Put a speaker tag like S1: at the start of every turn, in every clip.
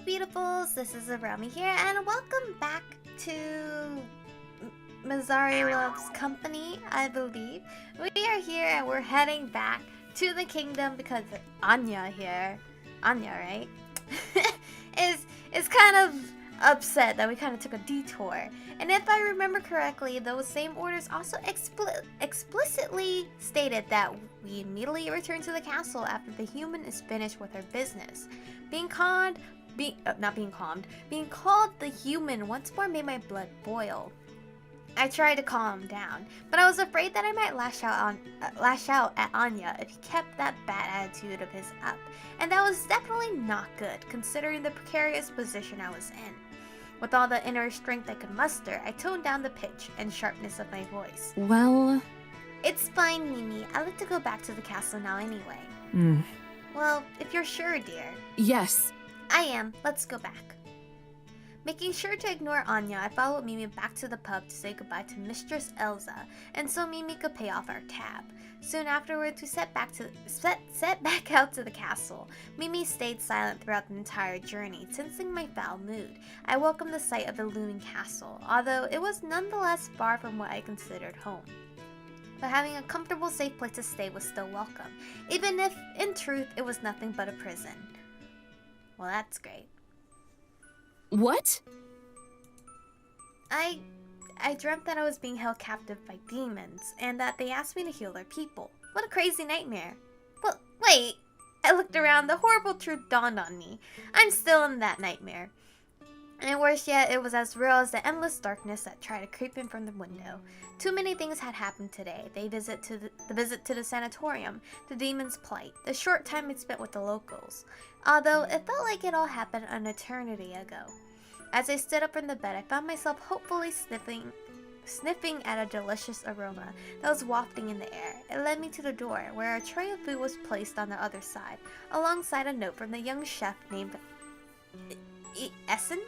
S1: beautifuls, this is Aromie here, and welcome back to Mizari Loves Company, I believe. We are here and we're heading back to the kingdom because Anya here, Anya, right? is kind of upset that we kind of took a detour. And if I remember correctly, those same orders also explicitly stated that we immediately return to the castle after the human is finished with her business. Being called the human once more made my blood boil. I tried to calm him down, but I was afraid that I might lash out at Anya if he kept that bad attitude of his up, and that was definitely not good considering the precarious position I was in. With all the inner strength I could muster, I toned down the pitch and sharpness of my voice.
S2: Well...
S1: It's fine, Mimi. I'd like to go back to the castle now anyway. Well, if you're sure, dear.
S2: Yes.
S1: I am. Let's go back. Making sure to ignore Anya, I followed Mimi back to the pub to say goodbye to Mistress Elsa, and so Mimi could pay off our tab. Soon afterwards, we set back out to the castle. Mimi stayed silent throughout the entire journey, sensing my foul mood. I welcomed the sight of the looming castle, although it was nonetheless far from what I considered home. But having a comfortable, safe place to stay was still welcome, even if, in truth, it was nothing but a prison. Well, that's great.
S2: What?
S1: I dreamt that I was being held captive by demons, and that they asked me to heal their people. What a crazy nightmare. Well, wait. I looked around, the horrible truth dawned on me. I'm still in that nightmare. And worse yet, it was as real as the endless darkness that tried to creep in from the window. Too many things had happened today. The visit to the sanatorium, the demon's plight, the short time I spent with the locals. Although it felt like it all happened an eternity ago. As I stood up from the bed, I found myself hopefully sniffing at a delicious aroma that was wafting in the air. It led me to the door, where a tray of food was placed on the other side, alongside a note from the young chef named Essen?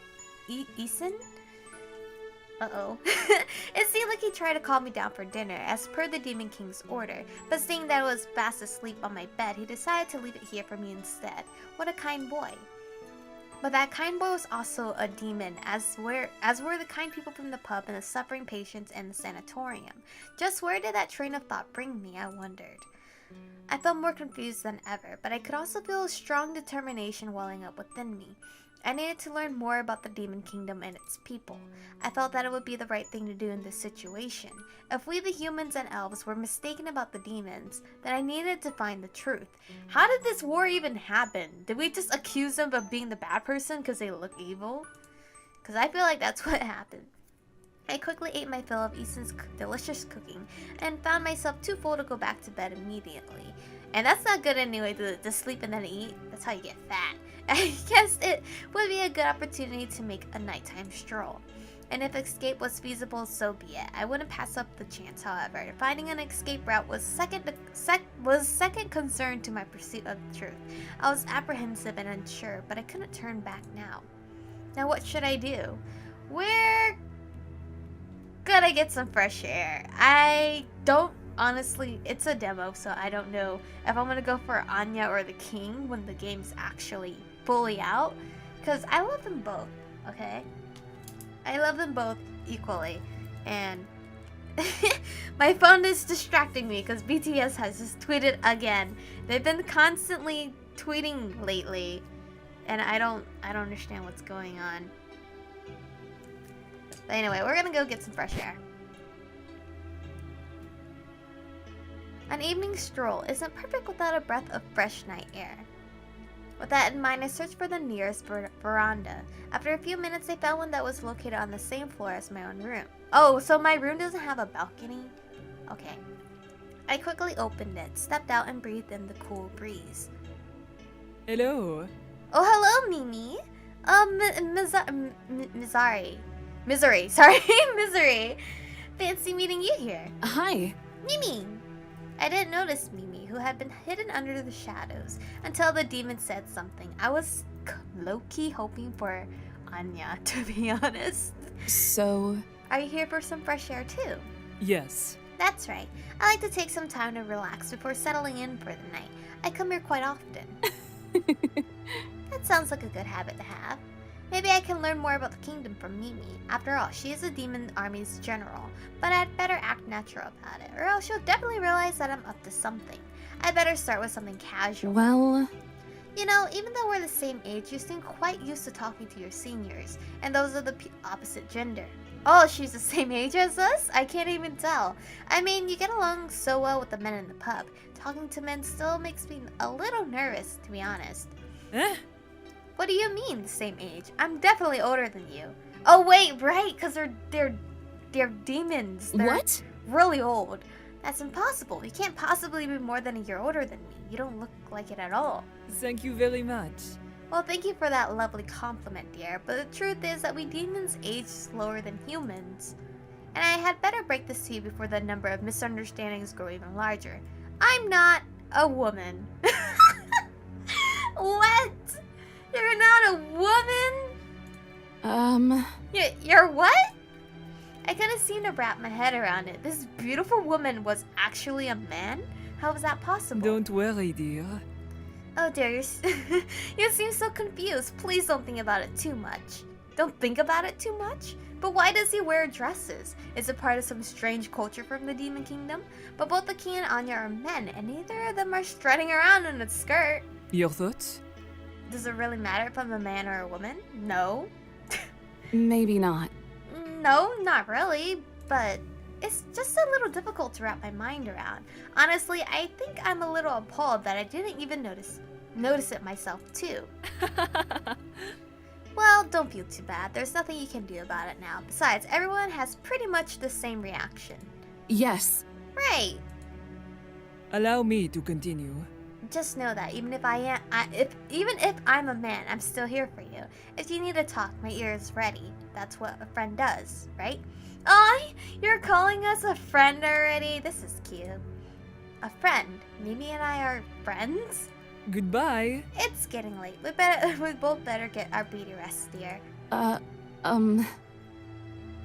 S1: Uh-oh. It seemed like he tried to call me down for dinner, as per the Demon King's order, but seeing that I was fast asleep on my bed, he decided to leave it here for me instead. What a kind boy. But that kind boy was also a demon, as were the kind people from the pub and the suffering patients in the sanatorium. Just where did that train of thought bring me, I wondered. I felt more confused than ever, but I could also feel a strong determination welling up within me. I needed to learn more about the Demon Kingdom and its people. I felt that it would be the right thing to do in this situation. If we the humans and elves were mistaken about the demons, then I needed to find the truth. How did this war even happen? Did we just accuse them of being the bad person because they look evil? Because I feel like that's what happened. I quickly ate my fill of Eason's delicious cooking and found myself too full to go back to bed immediately. And that's not good anyway, to sleep and then eat. That's how you get fat. I guess it would be a good opportunity to make a nighttime stroll. And if escape was feasible, so be it. I wouldn't pass up the chance, however. Finding an escape route was second concern to my pursuit of the truth. I was apprehensive and unsure, but I couldn't turn back now. Now what should I do? Where could I get some fresh air? I don't honestly, it's a demo, so I don't know if I'm gonna go for Anya or the King when the game's actually fully out, because I love them both, okay? I love them both equally, and my phone is distracting me because BTS has just tweeted again. They've been constantly tweeting lately, and I don't understand what's going on. But anyway, we're gonna go get some fresh air. An evening stroll isn't perfect without a breath of fresh night air. With that in mind, I searched for the nearest veranda. After a few minutes, I found one that was located on the same floor as my own room. Oh, so my room doesn't have a balcony? Okay. I quickly opened it, stepped out, and breathed in the cool breeze.
S2: Hello.
S1: Oh, hello, Mimi. Mizari. Sorry, Mizari. Fancy meeting you here.
S2: Hi.
S1: Mimi. I didn't notice Mimi, who had been hidden under the shadows, until the demon said something. I was low-key hoping for Anya, to be honest.
S2: So...
S1: Are you here for some fresh air too?
S2: Yes.
S1: That's right. I like to take some time to relax before settling in for the night. I come here quite often. That sounds like a good habit to have. Maybe I can learn more about the kingdom from Mimi. After all, she is the demon army's general. But I'd better act natural about it, or else she'll definitely realize that I'm up to something. I'd better start with something casual.
S2: Well,
S1: You know, even though we're the same age, you seem quite used to talking to your seniors, and those of the opposite gender. Oh, she's the same age as us? I can't even tell. I mean, you get along so well with the men in the pub. Talking to men still makes me a little nervous, to be honest.
S2: eh?
S1: What do you mean, the same age? I'm definitely older than you. Oh wait, right, because they're demons. They're
S2: What?
S1: really old. That's impossible. You can't possibly be more than a year older than me. You don't look like it at all.
S2: Thank you very much.
S1: Well, thank you for that lovely compliment, dear, but the truth is that we demons age slower than humans. And I had better break this to you before the number of misunderstandings grow even larger. I'm not a woman. What? You're not a woman? You're what? I couldn't seem to wrap my head around it. This beautiful woman was actually a man? How was that possible?
S2: Don't worry, dear.
S1: Oh dear, you seem so confused. Please don't think about it too much. Don't think about it too much? But why does he wear dresses? Is it part of some strange culture from the Demon Kingdom? But both the king and Anya are men, and neither of them are strutting around in a skirt.
S2: Your thoughts?
S1: Does it really matter if I'm a man or a woman? No.
S2: Maybe not.
S1: No, not really, but it's just a little difficult to wrap my mind around. Honestly, I think I'm a little appalled that I didn't even notice it myself too. Well, don't feel too bad. There's nothing you can do about it now. Besides, everyone has pretty much the same reaction.
S2: Yes.
S1: Right.
S2: Allow me to continue.
S1: Just know that even if I'm a man, I'm still here for you. If you need to talk, my ear is ready. That's what a friend does, right? Oh, you're calling us a friend already? This is cute. A friend? Mimi and I are friends?
S2: Goodbye.
S1: It's getting late. We both better get our beauty rest, dear.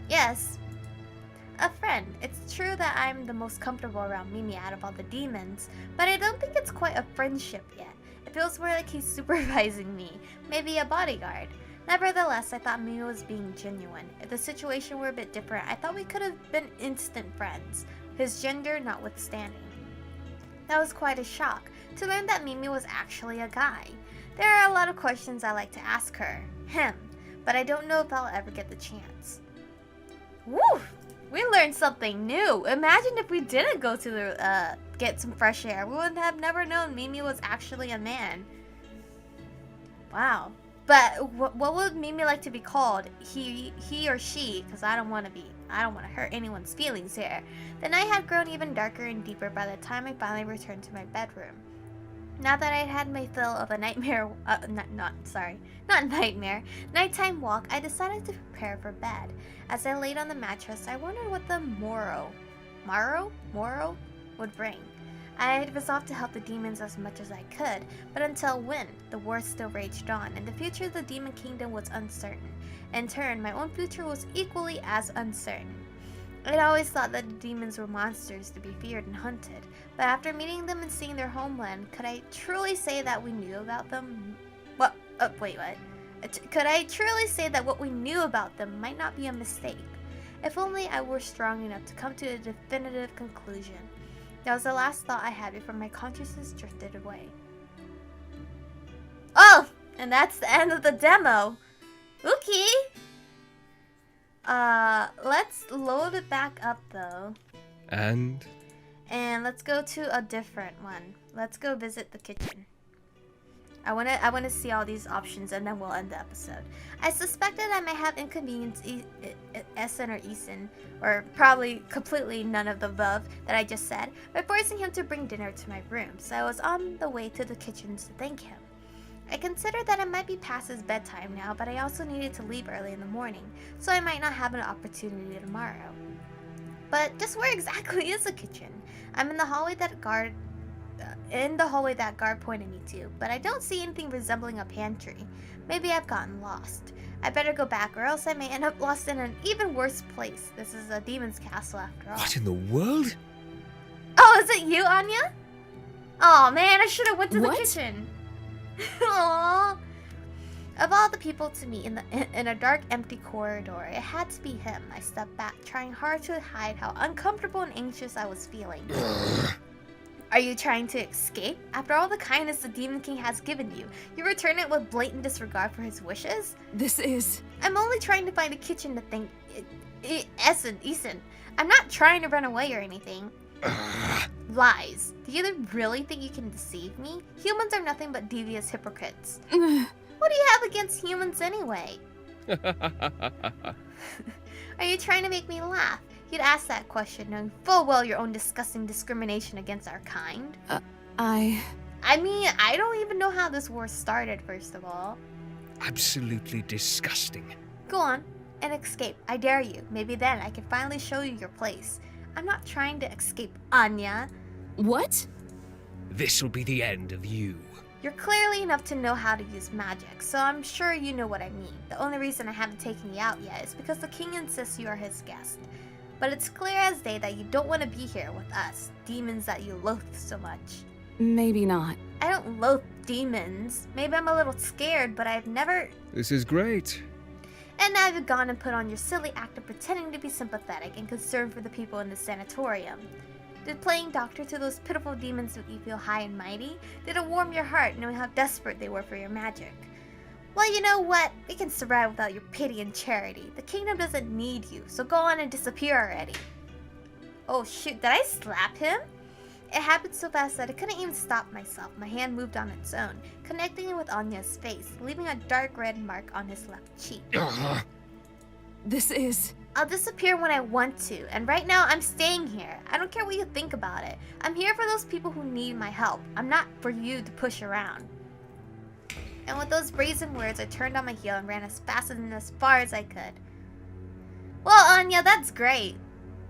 S1: Yes. A friend. It's true that I'm the most comfortable around Mimi out of all the demons, but I don't think it's quite a friendship yet. It feels more like he's supervising me, maybe a bodyguard. Nevertheless, I thought Mimi was being genuine. If the situation were a bit different, I thought we could have been instant friends, his gender notwithstanding. That was quite a shock, to learn that Mimi was actually a guy. There are a lot of questions I like to ask her, but I don't know if I'll ever get the chance. Woo! We learned something new. Imagine if we didn't go to the, get some fresh air. We would have never known Mimi was actually a man. Wow. But what would Mimi like to be called? He or she? Because I don't want to hurt anyone's feelings here. The night had grown even darker and deeper by the time I finally returned to my bedroom. Now that I'd had my fill of a nighttime nighttime walk, I decided to prepare for bed. As I laid on the mattress, I wondered what the morrow would bring. I had resolved to help the demons as much as I could, but until when? The war still raged on, and the future of the Demon Kingdom was uncertain. In turn, my own future was equally as uncertain. I'd always thought that the demons were monsters to be feared and hunted, but after meeting them and seeing their homeland, could I truly say that we knew about them? What? Wait, what? Could I truly say that what we knew about them might not be a mistake? If only I were strong enough to come to a definitive conclusion. That was the last thought I had before my consciousness drifted away. Oh! And that's the end of the demo! Okay! Let's load it back up though.
S3: And
S1: let's go to a different one. Let's go visit the kitchen. I wanna see all these options and then we'll end the episode. I suspected I might have inconvenienced Essen or Eason, or probably completely none of the above that I just said, by forcing him to bring dinner to my room, so I was on the way to the kitchen to thank him. I considered that it might be past his bedtime now, but I also needed to leave early in the morning, so I might not have an opportunity tomorrow. But just where exactly is the kitchen? I'm in the hallway that guard pointed me to, but I don't see anything resembling a pantry. Maybe I've gotten lost. I better go back or else I may end up lost in an even worse place. This is a demon's castle after all.
S3: what in the world?
S1: Oh, is it you, Anya? Oh man, I should have went to the
S2: What?
S1: kitchen. Aww. Of all the people to meet in a dark, empty corridor, it had to be him. I stepped back, trying hard to hide how uncomfortable and anxious I was feeling. Are you trying to escape? After all the kindness the Demon King has given you, you return it with blatant disregard for his wishes?
S2: This is...
S1: I'm only trying to find a kitchen to think... Eason, I'm not trying to run away or anything. Lies. Do you really think you can deceive me? Humans are nothing but devious hypocrites. What do you have against humans anyway? Are you trying to make me laugh? You'd ask that question knowing full well your own disgusting discrimination against our kind. I mean, I don't even know how this war started, first of all.
S3: Absolutely disgusting.
S1: Go on, and escape. I dare you. Maybe then I can finally show you your place. I'm not trying to escape, Anya.
S2: What?
S3: This'll be the end of you.
S1: You're clearly enough to know how to use magic, so I'm sure you know what I mean. The only reason I haven't taken you out yet is because the king insists you are his guest. But it's clear as day that you don't want to be here with us, demons that you loathe so much.
S2: Maybe not.
S1: I don't loathe demons. Maybe I'm a little scared, but I've never...
S3: This is great.
S1: And now you've gone and put on your silly act of pretending to be sympathetic and concerned for the people in the sanatorium. Did playing doctor to those pitiful demons make you feel high and mighty? Did it warm your heart knowing how desperate they were for your magic? Well, you know what? We can survive without your pity and charity. The kingdom doesn't need you, so go on and disappear already. Oh shoot, did I slap him? It happened so fast that I couldn't even stop myself. My hand moved on its own, connecting it with Anya's face, leaving a dark red mark on his left cheek.
S2: This is...
S1: I'll disappear when I want to, and right now I'm staying here. I don't care what you think about it. I'm here for those people who need my help. I'm not for you to push around. And with those brazen words, I turned on my heel and ran as fast and as far as I could. Well, Anya, that's great.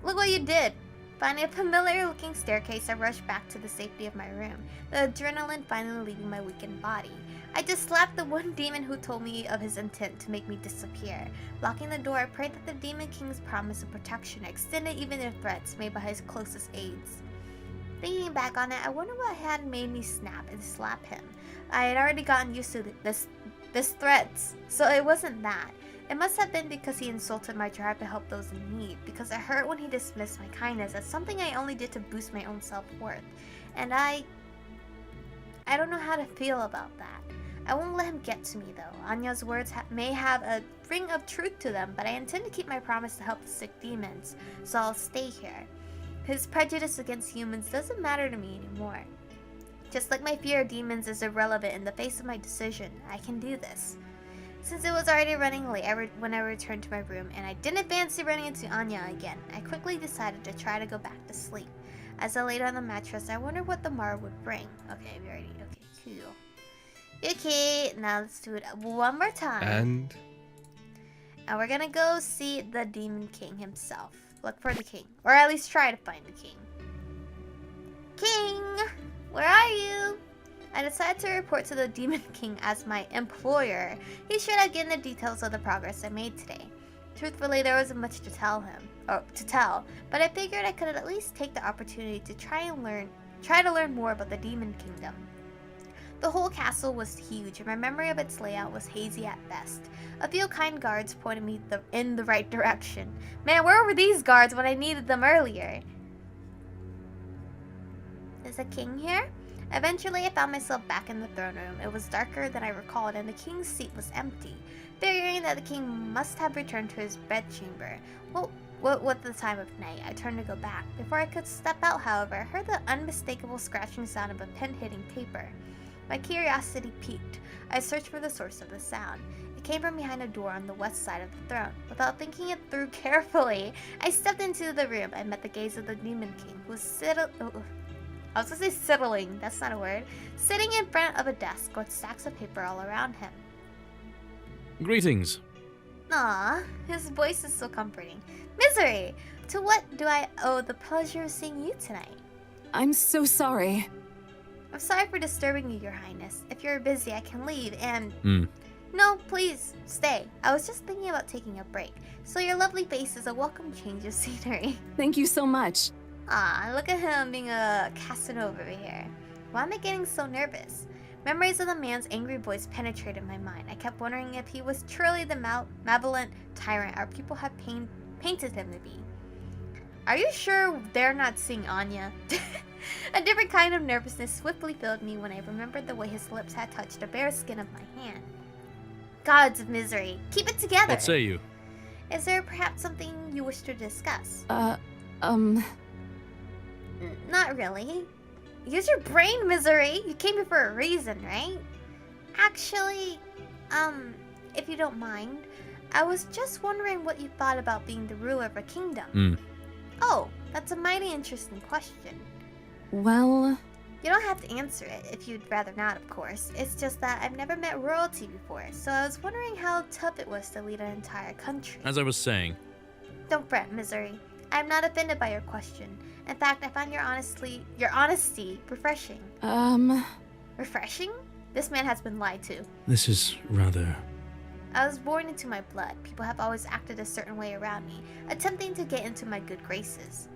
S1: Look what you did. Finding a familiar-looking staircase, I rushed back to the safety of my room, the adrenaline finally leaving my weakened body. I just slapped the one demon who told me of his intent to make me disappear. Locking the door, I prayed that the Demon King's promise of protection extended even the threats made by his closest aides. Thinking back on it, I wonder what had made me snap and slap him. I had already gotten used to this threats, so it wasn't that. It must have been because he insulted my drive to help those in need, because it hurt when he dismissed my kindness as something I only did to boost my own self-worth. And I don't know how to feel about that. I won't let him get to me though. Anya's words may have a ring of truth to them, but I intend to keep my promise to help the sick demons, so I'll stay here. His prejudice against humans doesn't matter to me anymore. Just like my fear of demons is irrelevant in the face of my decision, I can do this. Since it was already running late when I returned to my room, and I didn't fancy running into Anya again, I quickly decided to try to go back to sleep. As I laid on the mattress, I wondered what the morrow would bring. Okay, we already... Okay, cool. Okay, now let's do it one more time.
S3: And
S1: we're gonna go see the Demon King himself. Look for the king. Or at least try to find the king. King! Where are you? I decided to report to the Demon King as my employer. He should have given the details of the progress I made today. Truthfully, there wasn't much to tell, but I figured I could at least take the opportunity to try to learn more about the Demon Kingdom. The whole castle was huge, and my memory of its layout was hazy at best. A few kind guards pointed me in the right direction. Man, where were these guards when I needed them earlier? Is the king here? Eventually, I found myself back in the throne room. It was darker than I recalled, and the king's seat was empty. Figuring that the king must have returned to his bedchamber. Well, with the time of night, I turned to go back. Before I could step out, however, I heard the unmistakable scratching sound of a pen hitting paper. My curiosity piqued. I searched for the source of the sound. It came from behind a door on the west side of the throne. Without thinking it through carefully, I stepped into the room and met the gaze of the Demon King, who was settling, that's not a word, sitting in front of a desk with stacks of paper all around him.
S4: Greetings.
S1: Aww, his voice is so comforting. Mizari, to what do I owe the pleasure of seeing you tonight?
S2: I'm so sorry.
S1: I'm sorry for disturbing you, Your Highness. If you're busy, I can leave and... No, please, stay. I was just thinking about taking a break, so your lovely face is a welcome change of scenery.
S2: Thank you so much.
S1: Ah, look at him being a Casanova over here. Why am I getting so nervous? Memories of the man's angry voice penetrated my mind. I kept wondering if he was truly the malevolent tyrant our people had painted him to be. Are you sure they're not seeing Anya? A different kind of nervousness swiftly filled me when I remembered the way his lips had touched the bare skin of my hand. Gods of misery, keep it together!
S4: What say you?
S1: Is there perhaps something you wish to discuss? Not really. Use your brain, Mizari! You came here for a reason, right? Actually, if you don't mind, I was just wondering what you thought about being the ruler of a kingdom. Oh, that's a mighty interesting question.
S2: Well,
S1: You don't have to answer it if you'd rather not, of course. It's just that I've never met royalty before, so I was wondering how tough it was to lead an entire country.
S4: As I was saying.
S1: Don't fret, Mizari. I'm not offended by your question. In fact, I find your honesty refreshing. Refreshing? This man has been lied to.
S4: This is rather...
S1: I was born into my blood. People have always acted a certain way around me, attempting to get into my good graces.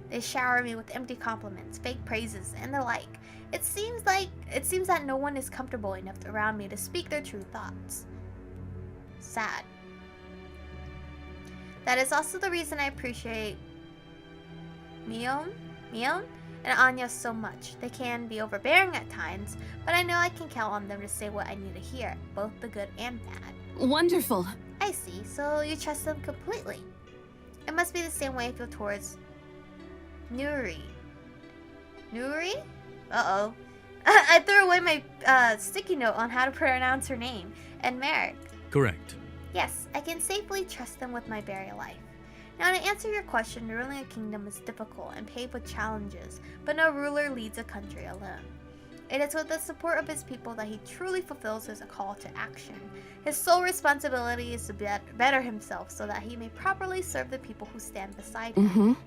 S1: They shower me with empty compliments, fake praises, and the like. It seems that no one is comfortable enough around me to speak their true thoughts. Sad. That is also the reason I appreciate Mion, and Anya so much. They can be overbearing at times, but I know I can count on them to say what I need to hear, both the good and bad.
S2: wonderful.
S1: I see, so you trust them completely. It must be the same way I feel towards Nuri? Uh-oh. I threw away my sticky note on how to pronounce her name. And Merrick.
S4: Correct.
S1: Yes, I can safely trust them with my very life. Now, to answer your question, ruling a kingdom is difficult and paved with challenges, but no ruler leads a country alone. It is with the support of his people that he truly fulfills his call to action. His sole responsibility is to better himself so that he may properly serve the people who stand beside him.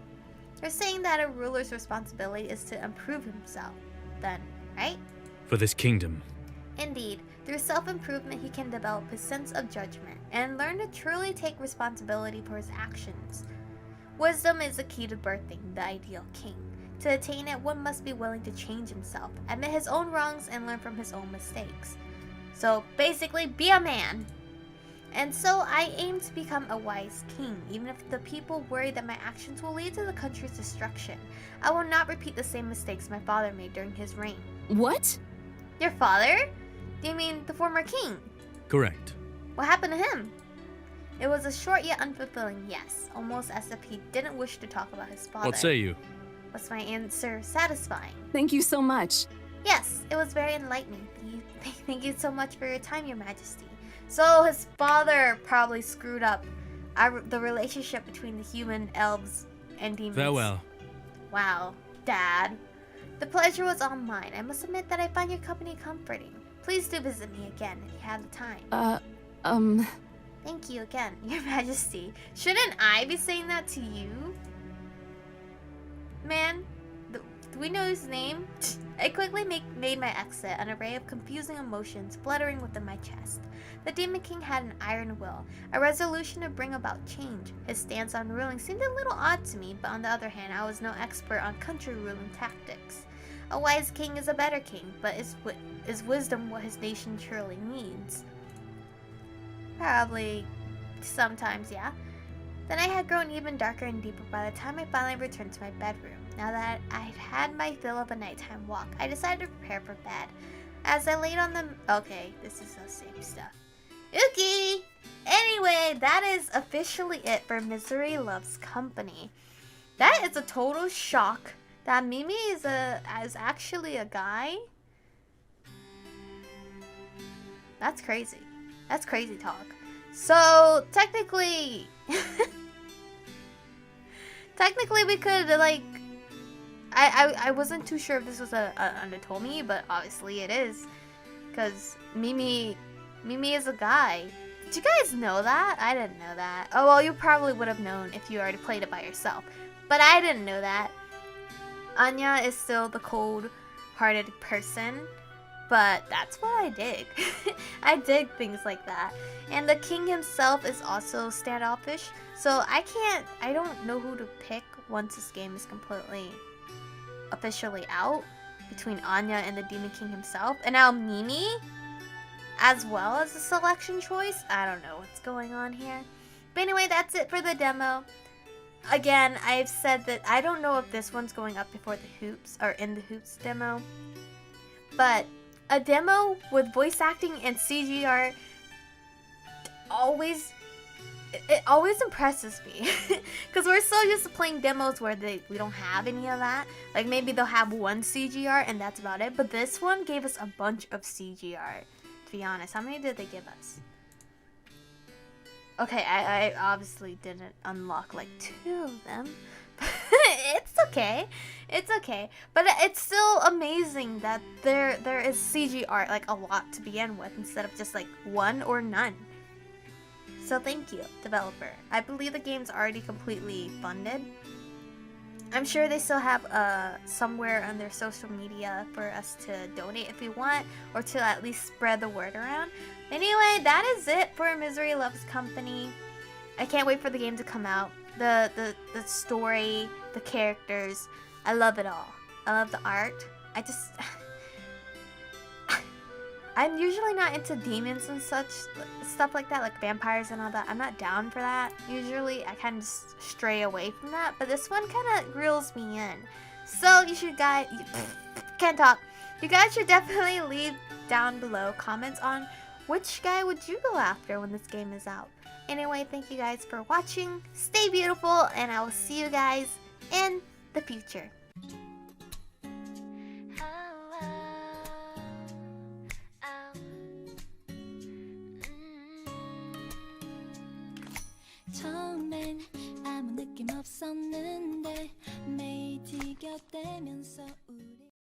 S1: You're saying that a ruler's responsibility is to improve himself, then, right?
S4: For this kingdom.
S1: Indeed, through self-improvement he can develop his sense of judgment and learn to truly take responsibility for his actions. Wisdom is the key to birthing the ideal king. To attain it, one must be willing to change himself, admit his own wrongs, and learn from his own mistakes. So basically, be a man. And so I aim to become a wise king, even if the people worry that my actions will lead to the country's destruction. I will not repeat the same mistakes my father made during his reign.
S2: What?
S1: Your father? Do you mean the former king?
S4: Correct.
S1: What happened to him? It was a short yet unfulfilling yes, almost as if he didn't wish to talk about his father.
S4: What say you?
S1: Was my answer satisfying?
S2: Thank you so much.
S1: Yes, it was very enlightening. Thank you so much for your time, Your Majesty. So his father probably screwed up the relationship between the human, elves, and demons.
S4: Farewell.
S1: Wow, Dad. The pleasure was all mine. I must admit that I find your company comforting. Please do visit me again if you have the time. Thank you again, Your Majesty. Shouldn't I be saying that to you? Man, do we know his name? I quickly made my exit, an array of confusing emotions fluttering within my chest. The Demon King had an iron will, a resolution to bring about change. His stance on ruling seemed a little odd to me, but on the other hand, I was no expert on country ruling tactics. A wise king is a better king, but is wisdom what his nation truly needs? Probably sometimes, yeah. The night had grown even darker and deeper by the time I finally returned to my bedroom. Now that I'd had my fill of a nighttime walk, I decided to prepare for bed. As I laid on the... Okay, this is the same stuff. Okay! Anyway, that is officially it for Mizari Loves Company. That is a total shock that Mimi is actually a guy. That's crazy. That's crazy talk. So, technically... technically we could, like... I wasn't too sure if this was a Undertold, but obviously it is. Because Mimi is a guy. Did you guys know that? I didn't know that. Oh, well, you probably would have known if you already played it by yourself. But I didn't know that. Anya is still the cold-hearted person. But that's what I dig. I dig things like that. And the king himself is also standoffish. So I don't know who to pick once this game is completely officially out. between Anya and the Demon King himself. And now Mimi, as well as a selection choice. I don't know what's going on here. But anyway, that's it for the demo. Again, I've said that I don't know if this one's going up before the Hoops or in the Hoops demo. But a demo with voice acting and CG art it always impresses me. Because we're so used to playing demos where we don't have any of that. Like maybe they'll have one CG art and that's about it. But this one gave us a bunch of CG art. To be honest, how many did they give us? Okay, I obviously didn't unlock like 2 of them. It's okay. It's okay. But it's still amazing that there is CG art, like a lot to begin with, instead of just like 1 or none. So thank you, developer. I believe the game's already completely funded. I'm sure they still have somewhere on their social media for us to donate if we want, or to at least spread the word around. Anyway, that is it for Mizari Loves Company. I can't wait for the game to come out. The story, the characters, I love it all. I love the art. I'm usually not into demons and such stuff like that, like vampires and all that. I'm not down for that. Usually I kind of just stray away from that, but this one kind of reels me in. So you should can't talk. You guys should definitely leave down below comments on which guy would you go after when this game is out. Anyway, thank you guys for watching. Stay beautiful, and I will see you guys in the future.